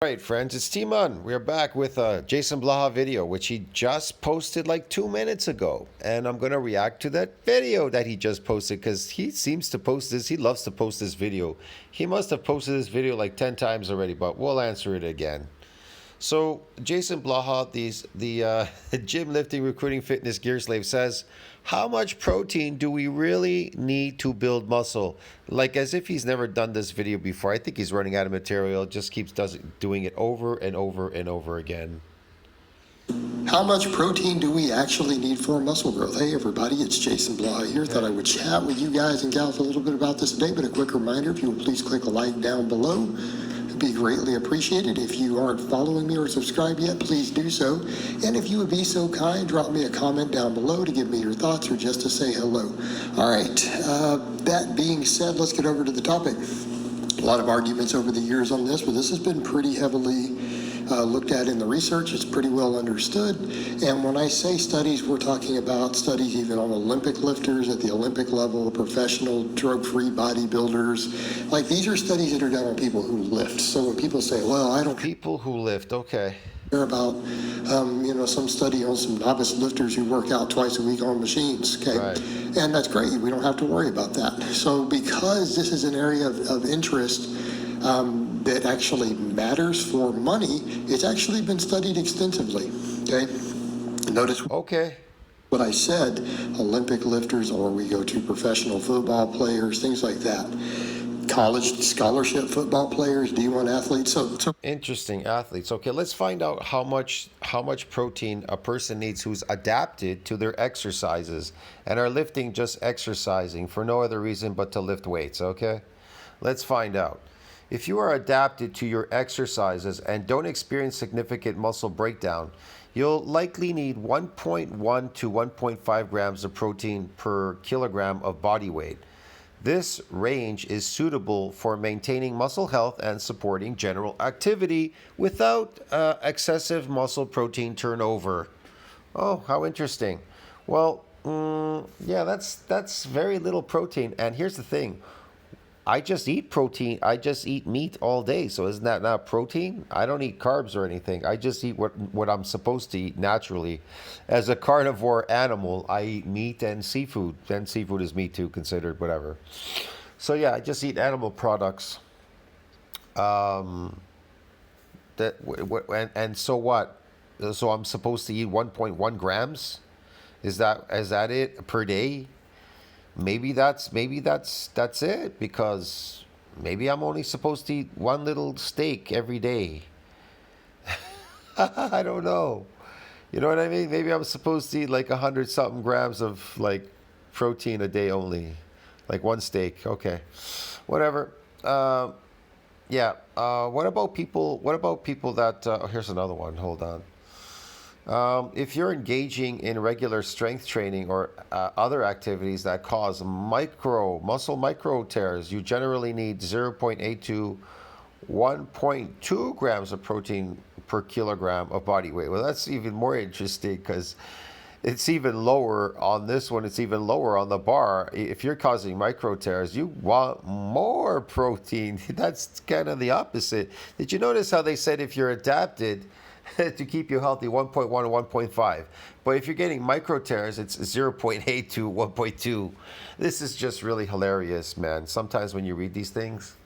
All right, friends, it's Timon. We're back with a JasonBlaha video, which he just posted like 2 minutes ago. And I'm going to react to that video that he just posted because he seems to post this. He loves to post this video. He must have posted this video like 10 times already, but we'll answer it again. So JasonBlaha, the gym lifting recruiting fitness gear slave, says, how much protein do we really need to build muscle? Like as if he's never done this video before. I think he's running out of material. Just keeps doing it over and over and over again. How much protein do we actually need for muscle growth? Hey everybody, it's JasonBlaha here. Thought I would chat with you guys and gals a little bit about this today, but a quick reminder, if you will please click a like down below. It'd be greatly appreciated. If you aren't following me or subscribed yet, please do so. And if you would be so kind, drop me a comment down below to give me your thoughts or just to say hello. All right, that being said, let's get over to the topic. A lot of arguments over the years on this, but this has been pretty heavily looked at in the research. It's pretty well understood. And when I say studies, we're talking about studies even on Olympic lifters at the Olympic level, professional drug-free bodybuilders. Like these are studies that are done on people who lift. So when people say, well, I don't People who lift, okay. care about, some study on some novice lifters who work out twice a week on machines, okay? Right. And that's great. We don't have to worry about that. So because this is an area of interest, that actually matters for money, it's actually been studied extensively, okay? Notice what I said, Olympic lifters, or we go to professional football players, things like that. College scholarship football players, D1 athletes. So Interesting, athletes. Okay, let's find out how much protein a person needs who's adapted to their exercises and are lifting just exercising for no other reason but to lift weights, okay? Let's find out. If you are adapted to your exercises and don't experience significant muscle breakdown, you'll likely need 1.1 to 1.5 grams of protein per kilogram of body weight. This range is suitable for maintaining muscle health and supporting general activity without excessive muscle protein turnover. Oh, how interesting. Well, yeah, that's very little protein. And here's the thing. I just eat protein. I just eat meat all day. So isn't that not protein? I don't eat carbs or anything. I just eat what I'm supposed to eat naturally. As a carnivore animal, I eat meat and seafood. And seafood is meat too, considered, whatever. So yeah, I just eat animal products. And so what? So I'm supposed to eat 1.1 grams? Is that it per day? Maybe that's it, because maybe I'm only supposed to eat one little steak every day. I don't know. You know what I mean? Maybe I'm supposed to eat like 100-something grams of like protein a day only, like one steak. Okay, whatever. Yeah. What about people? What about people that? Here's another one. Hold on. If you're engaging in regular strength training or other activities that cause muscle micro tears, you generally need 0.8 to 1.2 grams of protein per kilogram of body weight. Well, that's even more interesting because it's even lower on this one. It's even lower on the bar. If you're causing micro tears, you want more protein. That's kind of the opposite. Did you notice how they said if you're adapted to keep you healthy, 1.1 or 1.5. But if you're getting micro tears, it's 0.8 to 1.2. This is just really hilarious, man. Sometimes when you read these things,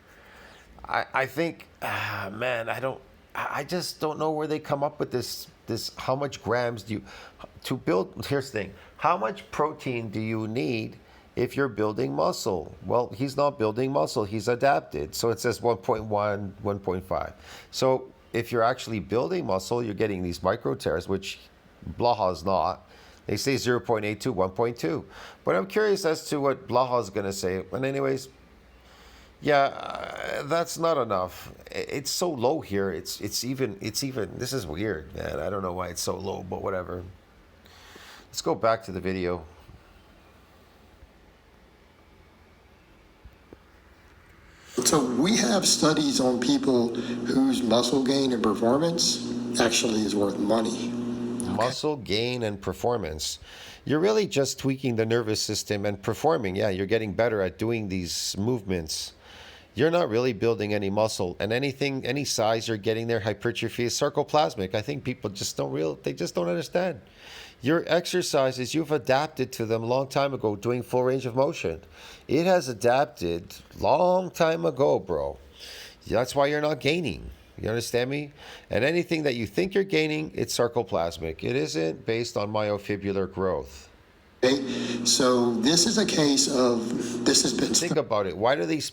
I think, man, I just don't know where they come up with this, how much grams do you, to build, here's the thing, how much protein do you need if you're building muscle? Well, he's not building muscle, he's adapted. So it says 1.1, 1.5. So if you're actually building muscle, you're getting these micro tears, which Blaha is not. They say 0.8 to 1.2. But I'm curious as to what Blaha is going to say. But anyways, yeah, that's not enough. It's so low here. It's even, this is weird, man. I don't know why it's so low, but whatever. Let's go back to the video. So we have studies on people whose muscle gain and performance actually is worth money. Muscle gain and performance. You're really just tweaking the nervous system and performing. Yeah, you're getting better at doing these movements. you're not really building any muscle. And any size you're getting there, hypertrophy is sarcoplasmic. I think people just they just don't understand. Your exercises, you've adapted to them a long time ago doing full range of motion. It has adapted long time ago, bro. That's why you're not gaining. You understand me? And anything that you think you're gaining, it's sarcoplasmic. It isn't based on myofibular growth. Okay, so this is a case of, this has been... Think about it. Why do these...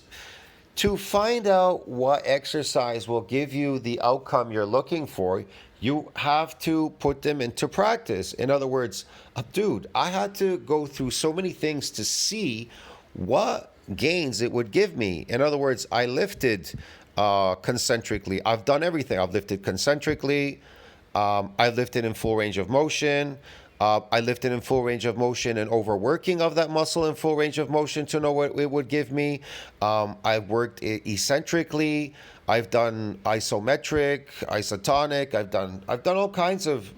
To find out what exercise will give you the outcome you're looking for, you have to put them into practice. In other words, dude, I had to go through so many things to see what gains it would give me. In other words, I lifted concentrically. I've done everything. I've lifted concentrically. I lifted in full range of motion. I lifted in full range of motion and overworking of that muscle in full range of motion to know what it would give me. I've worked eccentrically. I've done isometric, isotonic. I've done all kinds of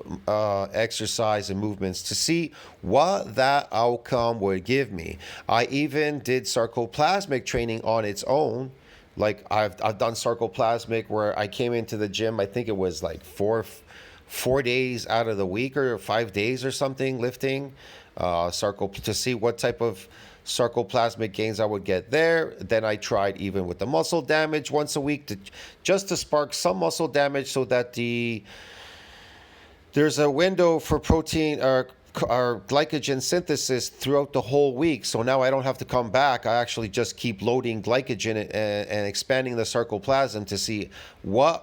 exercise and movements to see what that outcome would give me. I even did sarcoplasmic training on its own. Like I've done sarcoplasmic where I came into the gym. I think it was like four days out of the week or 5 days or something lifting to see what type of sarcoplasmic gains I would get there. Then I tried even with the muscle damage once a week just to spark some muscle damage so that there's a window for protein or glycogen synthesis throughout the whole week. So now I don't have to come back. I actually just keep loading glycogen and expanding the sarcoplasm to see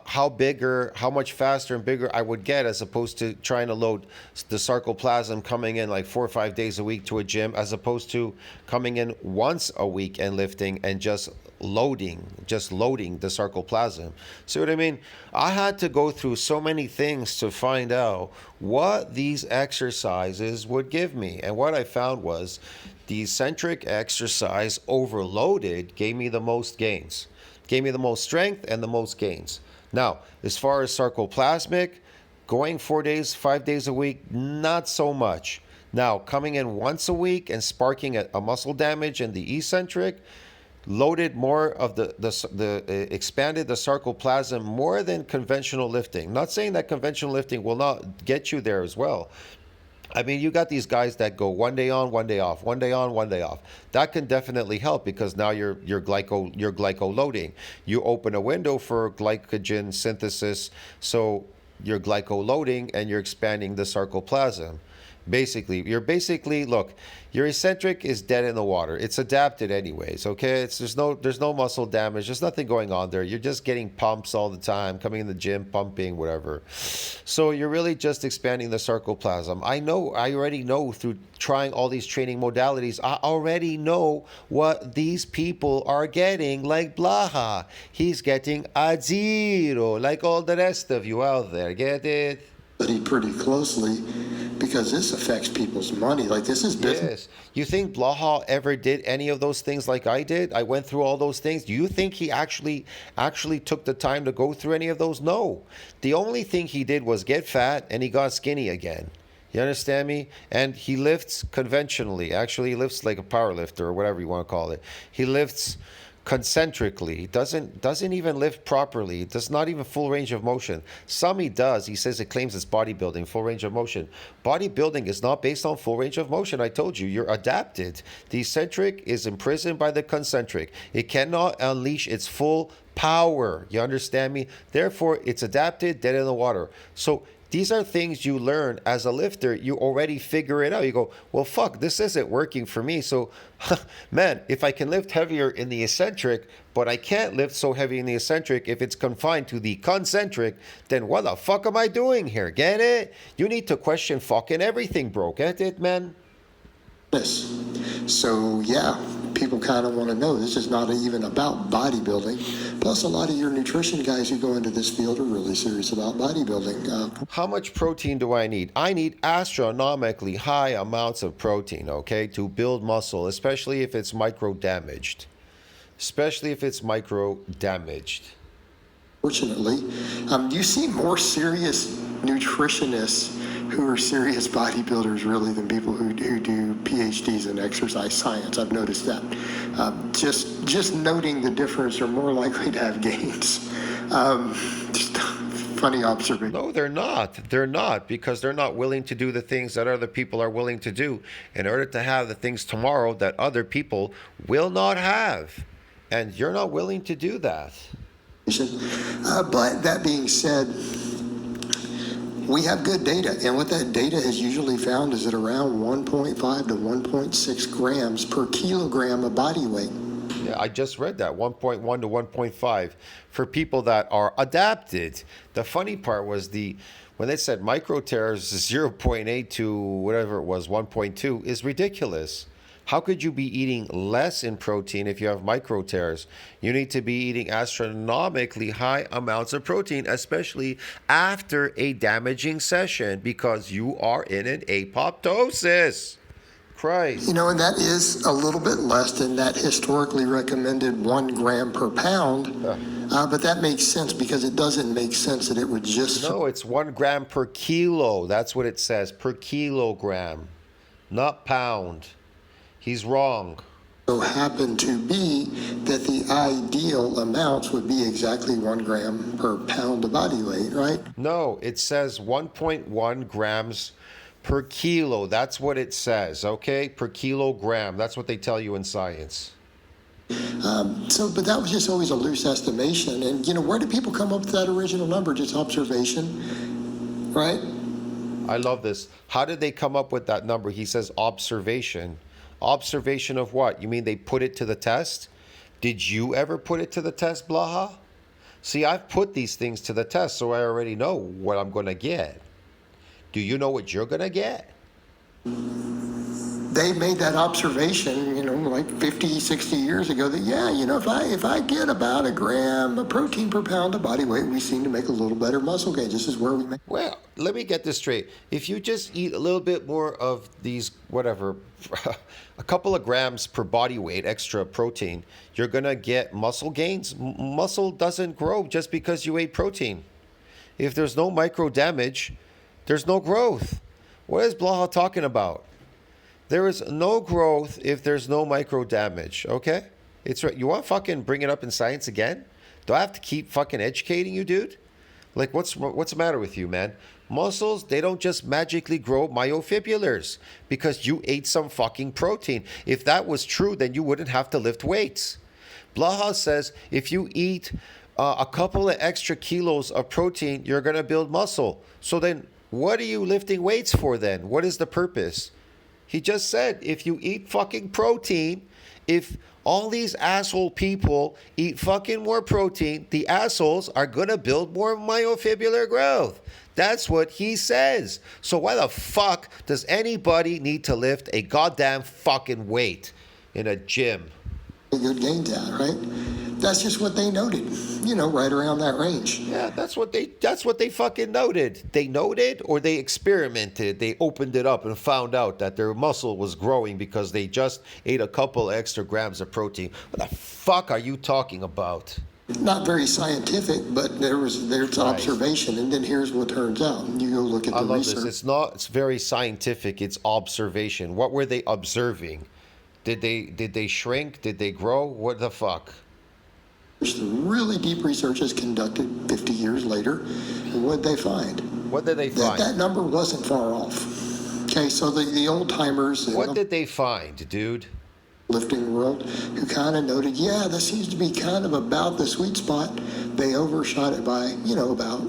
how much faster and bigger I would get, as opposed to trying to load the sarcoplasm coming in like 4 or 5 days a week to a gym, as opposed to coming in once a week and lifting and just loading the sarcoplasm. See what I mean? I had to go through so many things to find out what these exercises would give me. And what I found was the eccentric exercise overloaded gave me the most gains. Gave me the most strength and the most gains. Now, as far as sarcoplasmic, going 4 days, 5 days a week, not so much. Now, coming in once a week and sparking a muscle damage in the eccentric, loaded more of expanded the sarcoplasm more than conventional lifting. Not saying that conventional lifting will not get you there as well. I mean, you got these guys that go 1 day on, 1 day off, 1 day on, 1 day off. That can definitely help, because now you're glyco loading. You open a window for glycogen synthesis, so you're glyco loading and you're expanding the sarcoplasm. Look, your eccentric is dead in the water. It's adapted anyways, okay? There's no muscle damage. There's nothing going on there. You're just getting pumps all the time, coming in the gym, pumping, whatever. So you're really just expanding the sarcoplasm. I already know through trying all these training modalities, I already know what these people are getting, like Blaha. He's getting a 0, like all the rest of you out there. Get it? Study pretty closely, because this affects people's money. Like, this is business. Yes. You think Blaha ever did any of those things like I did? I went through all those things. Do you think he actually took the time to go through any of those? No. The only thing he did was get fat and he got skinny again. You understand me? And he lifts conventionally. Actually, he lifts like a power lifter or whatever you want to call it. He lifts concentrically. He doesn't even lift properly. It does not even full range of motion. Some he does. He says it claims it's bodybuilding, full range of motion. Bodybuilding is not based on full range of motion. I told you, you're adapted. The eccentric is imprisoned by the concentric. It cannot unleash its full power. You understand me? Therefore, it's adapted, dead in the water. So these are things you learn as a lifter. You already figure it out. You go, well, fuck, this isn't working for me. So, man, if I can lift heavier in the eccentric, but I can't lift so heavy in the eccentric if it's confined to the concentric, then what the fuck am I doing here? Get it? You need to question fucking everything, bro. Get it, man? Yes. So, yeah, people kind of want to know. This is not even about bodybuilding. Plus, a lot of your nutrition guys who go into this field are really serious about bodybuilding. How much protein do I need? I need astronomically high amounts of protein, okay, to build muscle, especially if it's micro-damaged. Fortunately, you see more serious nutritionists who are serious bodybuilders really than people who do PhDs in exercise science. I've noticed that. Just noting the difference, are more likely to have gains. Just funny observation. No, they're not. They're not, because they're not willing to do the things that other people are willing to do in order to have the things tomorrow that other people will not have. And you're not willing to do that. But that being said, we have good data, and what that data has usually found is at around 1.5 to 1.6 grams per kilogram of body weight. Yeah, I just read that, 1.1 to 1.5 for people that are adapted. The funny part was when they said micro tears 0.8 to whatever it was, 1.2 is ridiculous. How could you be eating less in protein if you have micro tears? You need to be eating astronomically high amounts of protein, especially after a damaging session, because you are in an apoptosis. Christ. You know, and that is a little bit less than that historically recommended 1 gram per pound. But that makes sense, because it doesn't make sense that it would just... No, it's 1 gram per kilo. That's what it says, per kilogram, not pound. He's wrong. So happen to be that the ideal amounts would be exactly 1 gram per pound of body weight, right? No, it says 1.1 grams per kilo. That's what it says, okay? Per kilogram. That's what they tell you in science. But that was just always a loose estimation. And, you know, where did people come up with that original number? Just observation, right? I love this. How did they come up with that number? He says observation. Observation of what? You mean they put it to the test? Did you ever put it to the test, Blaha? See, I've put these things to the test, so I already know what I'm going to get. Do you know what you're going to get? They made that observation, you know, like 50, 60 years ago that, yeah, you know, if I get about 1 gram of protein per pound of body weight, we seem to make a little better muscle gains. This is where we make... Well, let me get this straight. If you just eat a little bit more of these, whatever, a couple of grams per body weight extra protein, you're going to get muscle gains. Muscle doesn't grow just because you ate protein. If there's no micro damage, there's no growth. What is Blaha talking about? There is no growth if there's no micro damage, okay? It's right. You want to fucking bring it up in science again? Do I have to keep fucking educating you, dude? Like, what's the matter with you, man? Muscles, they don't just magically grow myofibrillars because you ate some fucking protein. If that was true, then you wouldn't have to lift weights. Blaha says if you eat a couple of extra kilos of protein, you're going to build muscle. So then what are you lifting weights for then? What is the purpose? He just said, if you eat fucking protein, if all these asshole people eat fucking more protein, the assholes are going to build more myofibrillar growth. That's what he says. So why the fuck does anybody need to lift a goddamn fucking weight in a gym? Good gains at, right? That's just what they noted, you know, right around that range. Yeah, that's what they fucking noted. They noted, or they experimented. They opened it up and found out that their muscle was growing because they just ate a couple extra grams of protein. What the fuck are you talking about? Not very scientific, but there's observation, and then here's what turns out. You go look at the research. This. It's very scientific. It's observation. What were they observing? Did they shrink? Did they grow? What the fuck? The really deep research is conducted 50 years later, and what did they find? What did they find? That number wasn't far off. Okay, so the old timers. What did they find, dude? Lifting world, who kind of noted, yeah, that seems to be kind of about the sweet spot. They overshot it by, you know, about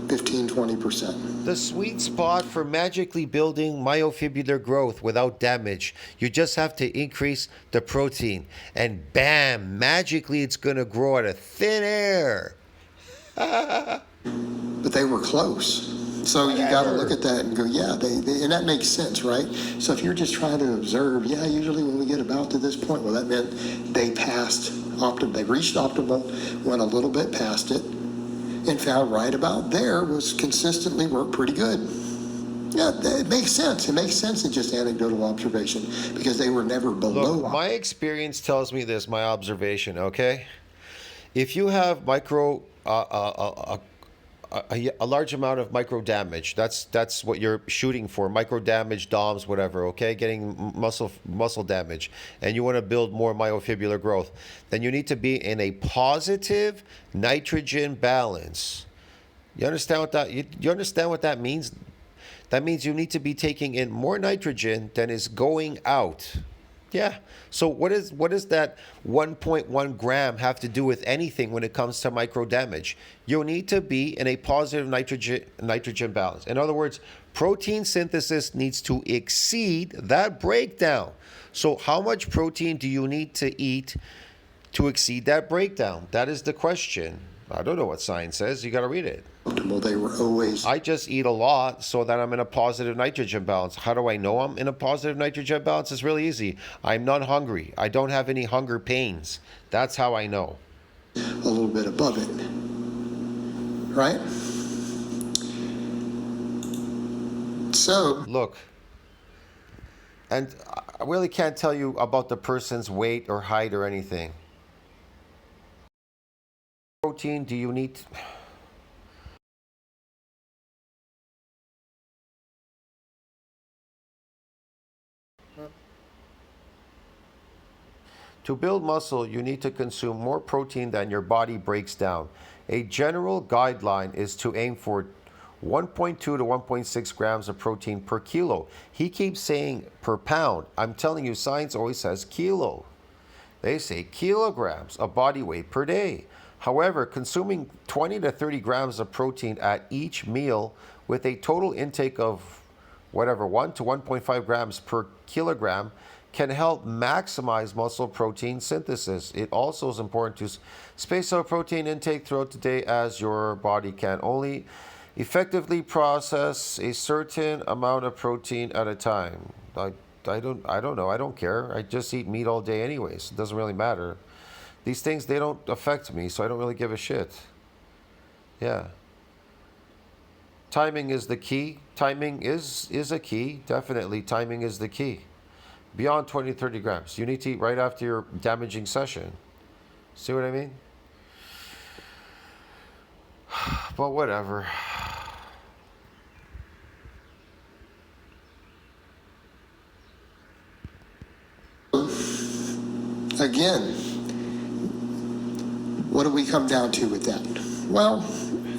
15-20%. The sweet spot for magically building myofibrillar growth without damage. You just have to increase the protein, and bam, magically it's going to grow out of thin air. But they were close. So you got to look at that and go, yeah, and that makes sense, right? So if you're just trying to observe, yeah, usually when we get about to this point, well, that meant they they reached optimal, went a little bit past it, and found right about there was consistently worked pretty good. Yeah, it makes sense. It makes sense in just anecdotal observation because they were never below. Look, my experience tells me this, my observation, okay? If you have a large amount of micro damage. That's what you're shooting for. Micro damage, DOMs, whatever. Okay, getting muscle damage, and you want to build more myofibrillar growth. Then you need to be in a positive nitrogen balance. You understand what that? You understand what that means? That means you need to be taking in more nitrogen than is going out. Yeah. So what does that 1.1 gram have to do with anything when it comes to micro damage? You need to be in a positive nitrogen balance. In other words, protein synthesis needs to exceed that breakdown. So how much protein do you need to eat to exceed that breakdown? That is the question. I don't know what science says. You got to read it. Optimal. They were always. I just eat a lot so that I'm in a positive nitrogen balance. How do I know I'm in a positive nitrogen balance? It's really easy. I'm not hungry. I don't have any hunger pains. That's how I know. A little bit above it, right? So look, and I really can't tell you about the person's weight or height or anything. Protein do you need? To build muscle, you need to consume more protein than your body breaks down. A general guideline is to aim for 1.2 to 1.6 grams of protein per kilo. He keeps saying per pound. I'm telling you, science always says kilo. They say kilograms of body weight per day. However, consuming 20 to 30 grams of protein at each meal with a total intake of 1 to 1.5 grams per kilogram can help maximize muscle protein synthesis. It also is important to space out protein intake throughout the day, as your body can only effectively process a certain amount of protein at a time. I don't know. I don't care. I just eat meat all day anyways. It doesn't really matter. These things, they don't affect me, so I don't really give a shit. Yeah. Timing is the key. Timing is a key. Definitely, timing is the key. Beyond 20 to 30 grams. You need to eat right after your damaging session. See what I mean? But whatever. Again, what do we come down to with that? Well,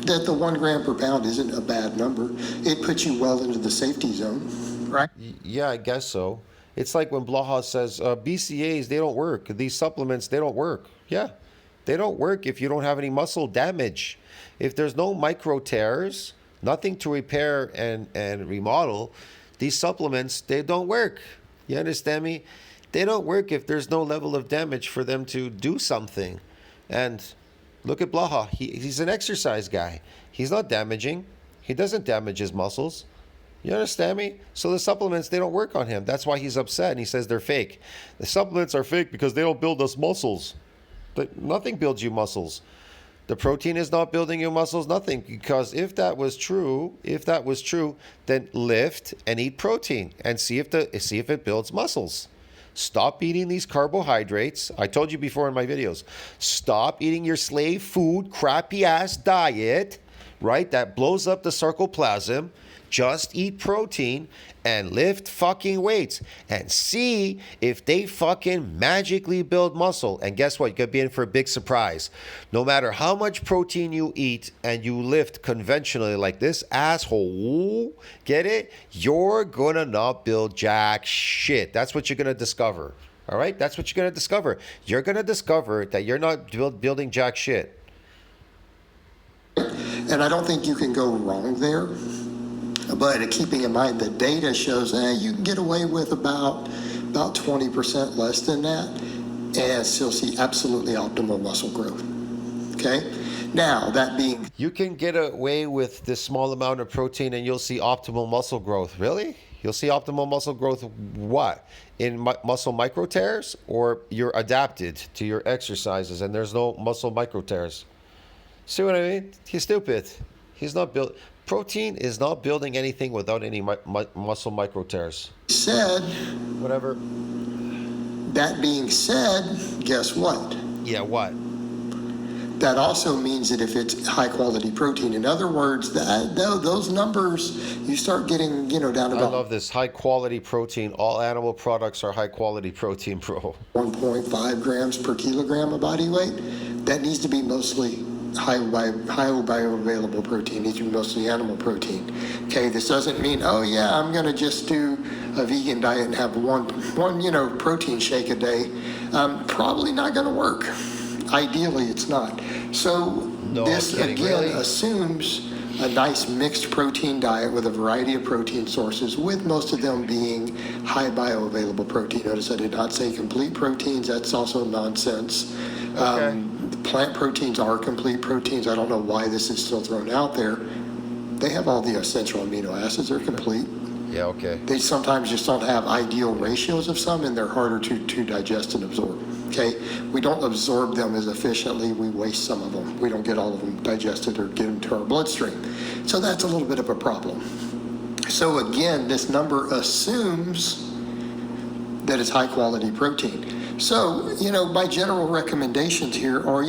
that the 1 gram per pound isn't a bad number. It puts you well into the safety zone, right? Yeah, I guess so. It's like when Blaha says, BCAAs, they don't work. These supplements, they don't work. Yeah, they don't work if you don't have any muscle damage. If there's no micro tears, nothing to repair and remodel, these supplements, they don't work. You understand me? They don't work if there's no level of damage for them to do something. And look at Blaha. He's an exercise guy. He's not damaging. He doesn't damage his muscles. You understand me? So the supplements, they don't work on him. That's why he's upset and he says they're fake. The supplements are fake because they don't build us muscles. But nothing builds you muscles. The protein is not building your muscles, nothing. Because if that was true, then lift and eat protein and see if it builds muscles. Stop eating these carbohydrates. I told you before in my videos. Stop eating your slave food, crappy ass diet, right? That blows up the sarcoplasm. Just eat protein and lift fucking weights and see if they fucking magically build muscle. And guess what? You could be in for a big surprise. No matter how much protein you eat and you lift conventionally like this asshole, get it? You're gonna not build jack shit. That's what you're gonna discover. All right? That's what you're gonna discover. You're gonna discover that you're not building jack shit. And I don't think you can go wrong there. But keeping in mind the data shows that you can get away with about 20% less than that and still see absolutely optimal muscle growth. Okay? Now, that being... You can get away with this small amount of protein and you'll see optimal muscle growth. Really? You'll see optimal muscle growth what? In muscle micro tears? Or you're adapted to your exercises and there's no muscle micro tears? See what I mean? He's stupid. He's not built... Protein is not building anything without any muscle micro tears. Said, whatever. That being said, guess what? Yeah, what? that also means that if it's high quality protein, in other words, those numbers, you start getting, down to I about love this high quality protein. All animal products are high quality protein, bro. 1.5 grams per kilogram of body weight. That needs to be mostly high bioavailable protein, needs to be mostly animal protein. Okay, this doesn't mean, oh yeah, I'm gonna just do a vegan diet and have one protein shake a day. Probably not gonna work. Ideally, it's not. So No this kidding, again really? assumes a nice mixed protein diet with a variety of protein sources, with most of them being high bioavailable protein. Notice I did not say complete proteins. That's also nonsense. Okay. Plant proteins are complete proteins. I don't know why this is still thrown out there. They have all the essential amino acids. They're complete. Yeah, okay. They sometimes just don't have ideal ratios of some, and they're harder to digest and absorb. Okay, we don't absorb them as efficiently. We waste some of them. We don't get all of them digested or get them to our bloodstream. So that's a little bit of a problem. So again, this number assumes that it's high quality protein. So, my general recommendations here are,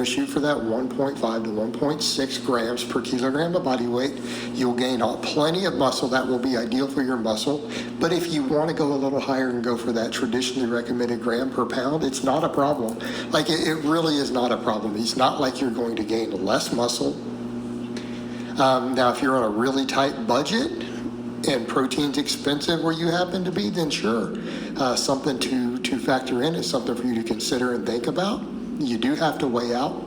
shoot for that 1.5 to 1.6 grams per kilogram of body weight. You'll gain plenty of muscle. That will be ideal for your muscle. But if you want to go a little higher and go for that traditionally recommended gram per pound, it's not a problem. Like, it really is not a problem. It's not like you're going to gain less muscle. Now, if you're on a really tight budget, and protein's expensive where you happen to be, then sure, something to factor in is something for you to consider and think about. You do have to weigh out.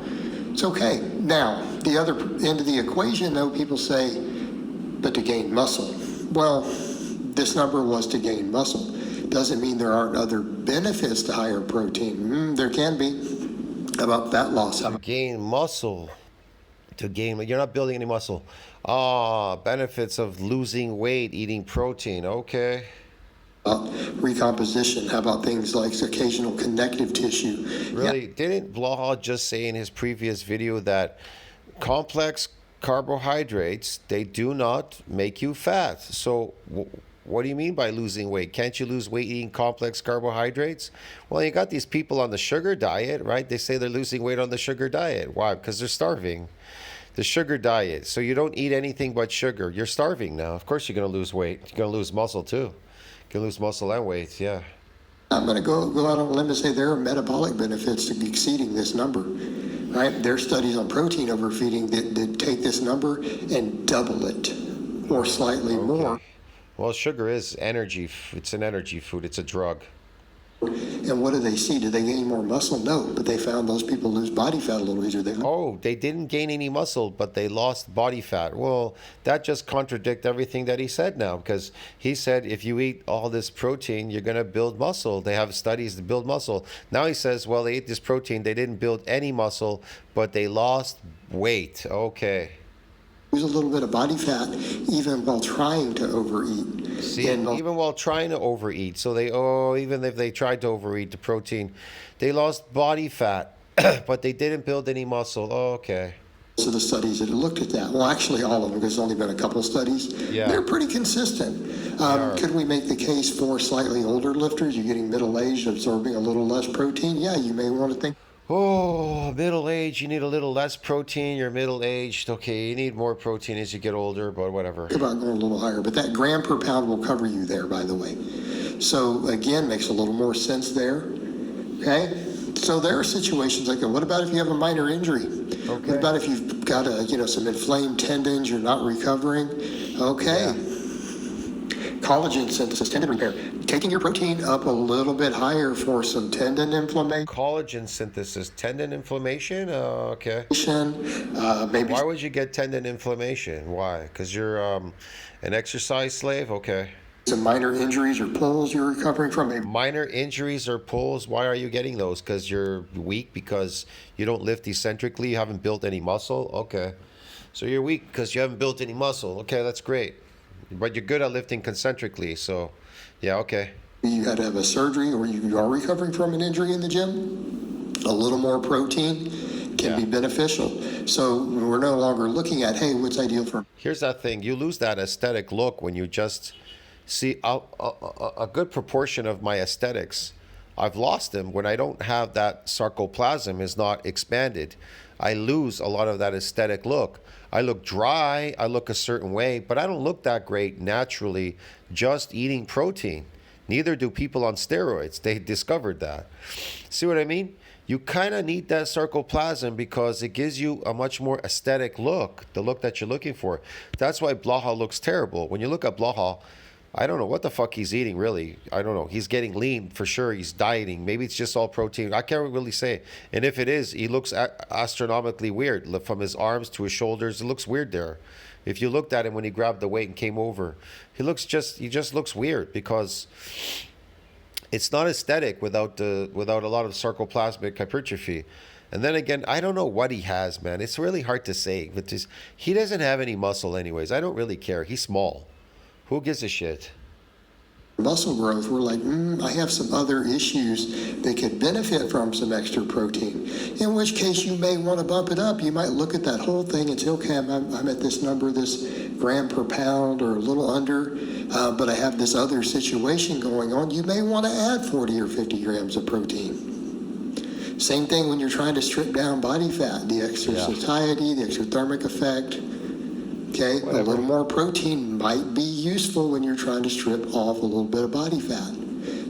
It's okay. Now, the other end of the equation, though, people say, but to gain muscle. Well, this number was to gain muscle. Doesn't mean there aren't other benefits to higher protein. There can be. How about fat loss? To gain muscle. You're not building any muscle. Benefits of losing weight, eating protein. Okay. Recomposition. How about things like occasional connective tissue? Really? Didn't Blaha just say in his previous video that complex carbohydrates, they do not make you fat? So what do you mean by losing weight? Can't you lose weight eating complex carbohydrates? Well, you got these people on the sugar diet, right? They say they're losing weight on the sugar diet. Why? Because they're starving. The sugar diet. So you don't eat anything but sugar. You're starving now. Of course you're going to lose weight. You're going to lose muscle too. You can lose muscle and weight, yeah. I'm going to go out on a limb and say there are metabolic benefits to exceeding this number, right? There are studies on protein overfeeding that take this number and double it or slightly more. Well, sugar is energy. It's an energy food. It's a drug. And what do they see? Do they gain more muscle? No, but they found those people lose body fat a little easier. They didn't gain any muscle, but they lost body fat. Well, that just contradicts everything that he said now, because he said if you eat all this protein, you're going to build muscle. They have studies to build muscle. Now he says, well, they ate this protein, they didn't build any muscle, but they lost weight. Okay. Lose a little bit of body fat even while trying to overeat. See, even while trying to overeat. So even if they tried to overeat the protein, they lost body fat, but they didn't build any muscle. Okay. So the studies that have looked at that, well, actually all of them, because there's only been a couple studies, they're pretty consistent. Could we make the case for slightly older lifters? You're getting middle-aged, absorbing a little less protein? Yeah, you may want to think. Oh, middle age, you need a little less protein. You're middle aged. Okay, you need more protein as you get older, but whatever. About going a little higher, but that gram per pound will cover you there, by the way. So again, makes a little more sense there. Okay, so there are situations like that. What about if you have a minor injury? Okay. What about if you've got some inflamed tendons, you're not recovering? Okay. Yeah. Collagen synthesis, tendon repair. Taking your protein up a little bit higher for some tendon inflammation. Collagen synthesis, tendon inflammation? Okay. Maybe. Why would you get tendon inflammation? Why? Because you're an exercise slave? Okay. Some minor injuries or pulls you're recovering from. Minor injuries or pulls, why are you getting those? Because you're weak, because you don't lift eccentrically, you haven't built any muscle? Okay. So you're weak because you haven't built any muscle. Okay, that's great. But you're good at lifting concentrically, so yeah, okay. You had to have a surgery or you are recovering from an injury in the gym, a little more protein can be beneficial. So we're no longer looking at, hey, what's ideal for... Here's that thing. You lose that aesthetic look when you just see a good proportion of my aesthetics. I've lost them when I don't have that sarcoplasm is not expanded. I lose a lot of that aesthetic look. I look dry, I look a certain way, but I don't look that great naturally just eating protein. Neither do people on steroids. They discovered that. See what I mean? You kind of need that sarcoplasm because it gives you a much more aesthetic look, the look that you're looking for. That's why Blaha looks terrible. When you look at Blaha, I don't know what the fuck he's eating, really. I don't know. He's getting lean for sure. He's dieting. Maybe it's just all protein. I can't really say. And if it is, he looks astronomically weird. From his arms to his shoulders, it looks weird there. If you looked at him when he grabbed the weight and came over, he just looks weird because it's not aesthetic without a lot of sarcoplasmic hypertrophy. And then again, I don't know what he has, man. It's really hard to say. But he doesn't have any muscle anyways. I don't really care. He's small. Who gives a shit? Muscle growth, we're like, I have some other issues that could benefit from some extra protein. In which case, you may want to bump it up. You might look at that whole thing and say, okay, I'm at this number, this gram per pound or a little under, but I have this other situation going on. You may want to add 40 or 50 grams of protein. Same thing when you're trying to strip down body fat, the extra satiety, the exothermic effect. Okay, a little more protein might be useful when you're trying to strip off a little bit of body fat.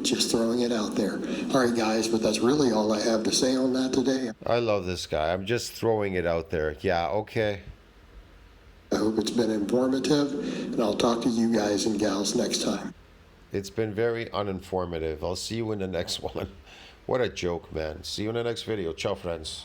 Just throwing it out there. All right, guys, but that's really all I have to say on that today. I love this guy. I'm just throwing it out there. Yeah, okay. I hope it's been informative, and I'll talk to you guys and gals next time. It's been very uninformative. I'll see you in the next one. What a joke, man. See you in the next video. Ciao, friends.